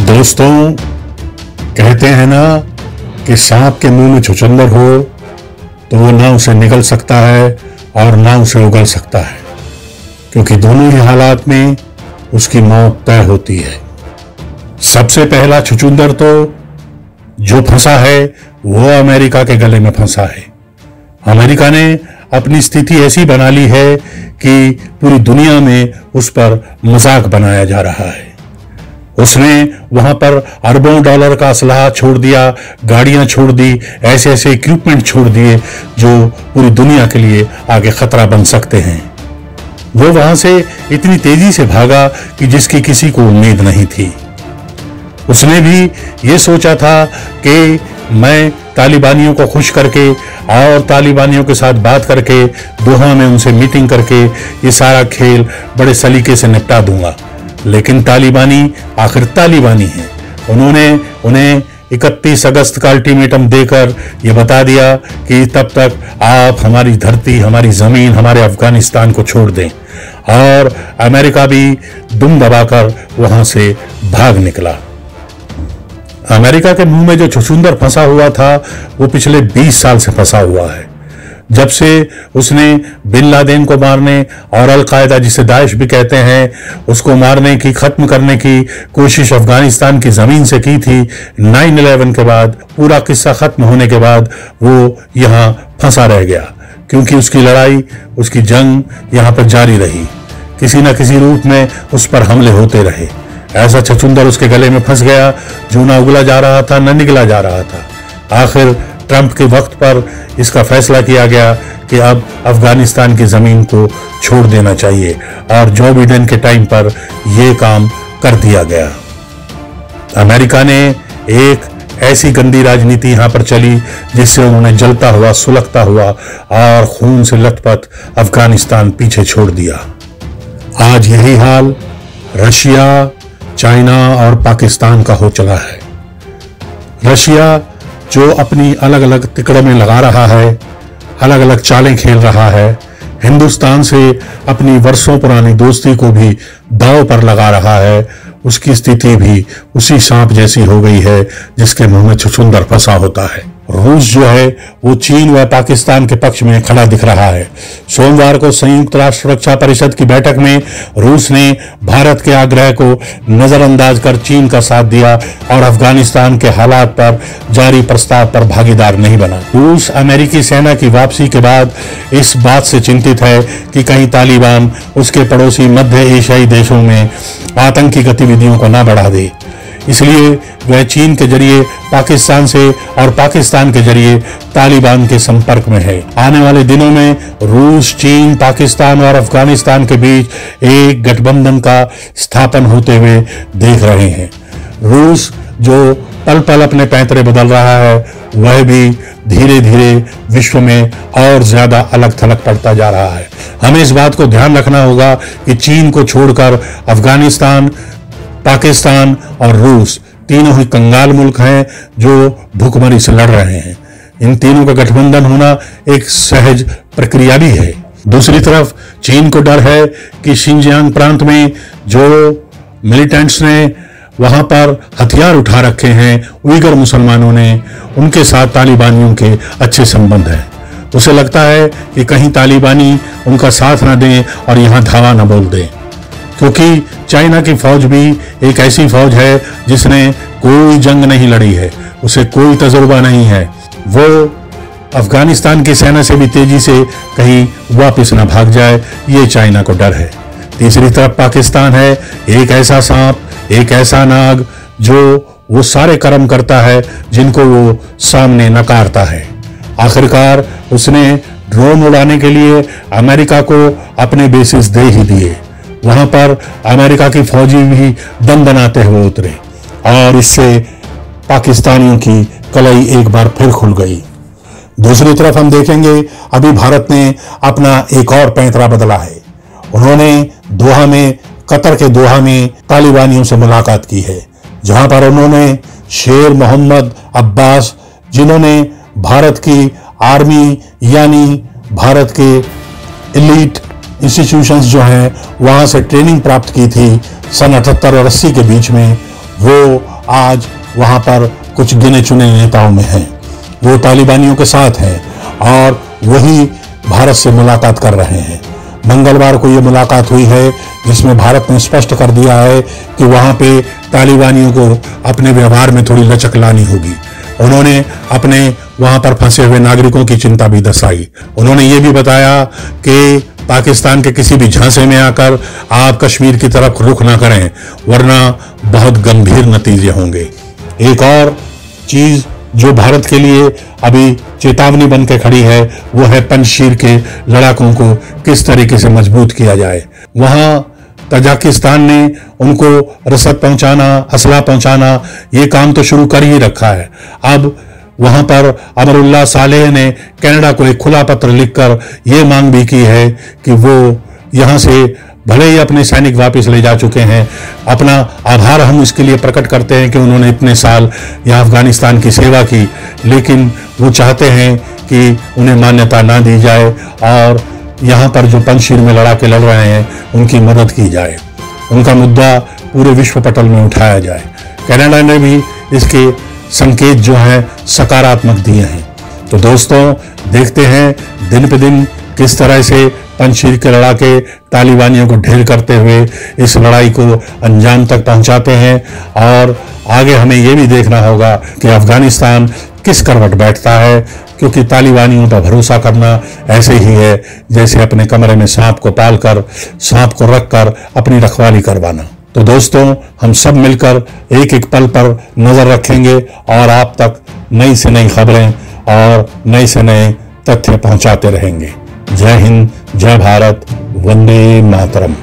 दोस्तों, कहते हैं ना कि सांप के मुंह में छुछुंदर हो तो वो ना उसे निगल सकता है और ना उसे उगल सकता है, क्योंकि दोनों ही हालात में उसकी मौत तय होती है। सबसे पहला छुछुंदर तो जो फंसा है वो अमेरिका के गले में फंसा है। अमेरिका ने अपनी स्थिति ऐसी बना ली है कि पूरी दुनिया में उस पर मजाक बनाया जा रहा है। उसने वहां पर अरबों डॉलर का असलहा छोड़ दिया, गाड़ियां छोड़ दी, ऐसे ऐसे इक्विपमेंट छोड़ दिए जो पूरी दुनिया के लिए आगे खतरा बन सकते हैं। वो वहां से इतनी तेजी से भागा कि जिसकी किसी को उम्मीद नहीं थी। उसने भी ये सोचा था कि मैं तालिबानियों को खुश करके और तालिबानियों के साथ बात करके दोहा में उनसे मीटिंग करके ये सारा खेल बड़े सलीके से निपटा दूंगा, लेकिन तालिबानी आखिर तालिबानी है। उन्होंने उन्हें 31 अगस्त का अल्टीमेटम देकर यह बता दिया कि तब तक आप हमारी धरती, हमारी जमीन, हमारे अफगानिस्तान को छोड़ दें, और अमेरिका भी दुम दबाकर वहां से भाग निकला। अमेरिका के मुंह में जो छुछुंदर फंसा हुआ था वो पिछले 20 साल से फंसा हुआ है। जब से उसने बिन लादेन को मारने और अलकायदा, जिसे दाइश भी कहते हैं, उसको मारने की, खत्म करने की कोशिश अफगानिस्तान की जमीन से की थी, 9/11 के बाद, पूरा किस्सा खत्म होने के बाद वो यहां फंसा रह गया, क्योंकि उसकी लड़ाई, उसकी जंग यहां पर जारी रही। किसी न किसी रूप में उस पर हमले होते रहे। ऐसा छछुंदर उसके गले में फंस गया जो ना उगला जा रहा था, न निगला जा रहा था। आखिर ट्रंप के वक्त पर इसका फैसला किया गया कि अब अफगानिस्तान की जमीन को छोड़ देना चाहिए, और जो बिडेन के टाइम पर यह काम कर दिया गया। अमेरिका ने एक ऐसी गंदी राजनीति यहां पर चली जिससे उन्होंने जलता हुआ, सुलगता हुआ और खून से लथपथ अफगानिस्तान पीछे छोड़ दिया। आज यही हाल रशिया, चाइना और पाकिस्तान का हो चला है। रशिया जो अपनी अलग अलग तिकड़ों में लगा रहा है, अलग अलग चालें खेल रहा है, हिंदुस्तान से अपनी वर्षों पुरानी दोस्ती को भी दांव पर लगा रहा है, उसकी स्थिति भी उसी सांप जैसी हो गई है जिसके मुंह में छुछुंदर फंसा होता है। रूस जो है वो चीन व पाकिस्तान के पक्ष में खड़ा दिख रहा है। सोमवार को संयुक्त राष्ट्र सुरक्षा परिषद की बैठक में रूस ने भारत के आग्रह को नजरअंदाज कर चीन का साथ दिया और अफगानिस्तान के हालात पर जारी प्रस्ताव पर भागीदार नहीं बना। रूस अमेरिकी सेना की वापसी के बाद इस बात से चिंतित है कि कहीं तालिबान उसके पड़ोसी मध्य एशियाई देशों में आतंकी गतिविधियों को न बढ़ा दे। इसलिए वह चीन के जरिए पाकिस्तान से और पाकिस्तान के जरिए तालिबान के संपर्क में है। आने वाले दिनों में रूस, चीन, पाकिस्तान और अफगानिस्तान के बीच एक गठबंधन का स्थापन होते हुए देख रहे हैं। रूस जो पल पल अपने पैंतरे बदल रहा है, वह भी धीरे धीरे विश्व में और ज्यादा अलग थलग पड़ता जा रहा है। हमें इस बात को ध्यान रखना होगा कि चीन को छोड़कर अफगानिस्तान, पाकिस्तान और रूस तीनों ही कंगाल मुल्क हैं जो भूखमरी से लड़ रहे हैं। इन तीनों का गठबंधन होना एक सहज प्रक्रिया भी है। दूसरी तरफ चीन को डर है कि शिनजियांग प्रांत में जो मिलिटेंट्स ने वहां पर हथियार उठा रखे हैं, उइगर मुसलमानों ने, उनके साथ तालिबानियों के अच्छे संबंध हैं। उसे लगता है कि कहीं तालिबानी उनका साथ ना दें और यहां धावा न बोल दें, क्योंकि चाइना की फौज भी एक ऐसी फौज है जिसने कोई जंग नहीं लड़ी है, उसे कोई तजुर्बा नहीं है। वो अफगानिस्तान की सेना से भी तेजी से कहीं वापस न भाग जाए, ये चाइना को डर है। तीसरी तरफ पाकिस्तान है, एक ऐसा सांप, एक ऐसा नाग जो वो सारे कर्म करता है जिनको वो सामने नकारता है। आखिरकार उसने ड्रोन उड़ाने के लिए अमेरिका को अपने बेसिस दे ही दिए। वहां पर अमेरिका की फौजी भी दम बनाते हुए उतरे और इससे पाकिस्तानियों की कलाई एक बार फिर खुल गई। दूसरी तरफ हम देखेंगे अभी भारत ने अपना एक और पैंतरा बदला है। उन्होंने दोहा में, कतर के दोहा में तालिबानियों से मुलाकात की है, जहां पर उन्होंने शेर मोहम्मद अब्बास, जिन्होंने भारत की आर्मी यानी भारत के एलीट इंस्टीट्यूशंस जो हैं वहां से ट्रेनिंग प्राप्त की थी सन 78 और 80 के बीच में, वो आज वहां पर कुछ गिने चुने नेताओं में हैं। वो तालिबानियों के साथ हैं और वही भारत से मुलाकात कर रहे हैं। मंगलवार को ये मुलाकात हुई है जिसमें भारत ने स्पष्ट कर दिया है कि वहां पे तालिबानियों को अपने व्यवहार में थोड़ी लचक लानी होगी। उन्होंने अपने वहां पर फंसे हुए नागरिकों की चिंता भी दर्शाई। उन्होंने ये भी बताया कि पाकिस्तान के किसी भी झांसे में आकर आप कश्मीर की तरफ रुख ना करें, वरना बहुत गंभीर नतीजे होंगे। एक और चीज जो भारत के लिए अभी चेतावनी बन के खड़ी है वो है पंजशीर के लड़ाकों को किस तरीके से मजबूत किया जाए। वहां तजाकिस्तान ने उनको रसद पहुंचाना, असला पहुंचाना, ये काम तो शुरू कर ही रखा है। अब वहां पर अमरुल्लाह सालेह ने कनाडा को एक खुला पत्र लिखकर ये मांग भी की है कि वो यहां से भले ही अपने सैनिक वापस ले जा चुके हैं, अपना आभार हम इसके लिए प्रकट करते हैं कि उन्होंने इतने साल यहाँ अफगानिस्तान की सेवा की, लेकिन वो चाहते हैं कि उन्हें मान्यता ना दी जाए और यहाँ पर जो पंजशीर में लड़ाके लड़ रहे हैं उनकी मदद की जाए, उनका मुद्दा पूरे विश्व पटल में उठाया जाए। कनाडा ने भी इसके संकेत जो है सकारात्मक दिए हैं। तो दोस्तों, देखते हैं दिन पे दिन किस तरह से पंजशीर के लड़ाके तालिबानियों को ढेर करते हुए इस लड़ाई को अंजाम तक पहुंचाते हैं। और आगे हमें यह भी देखना होगा कि अफगानिस्तान किस करवट बैठता है, क्योंकि तालिबानियों पर भरोसा करना ऐसे ही है जैसे अपने कमरे में सांप को पालकर, सांप को रखकर अपनी रखवाली करवाना। तो दोस्तों, हम सब मिलकर एक एक पल पर नजर रखेंगे और आप तक नई से नई खबरें और नए से नए तथ्य पहुंचाते रहेंगे। जय हिंद, जय भारत, वंदे मातरम।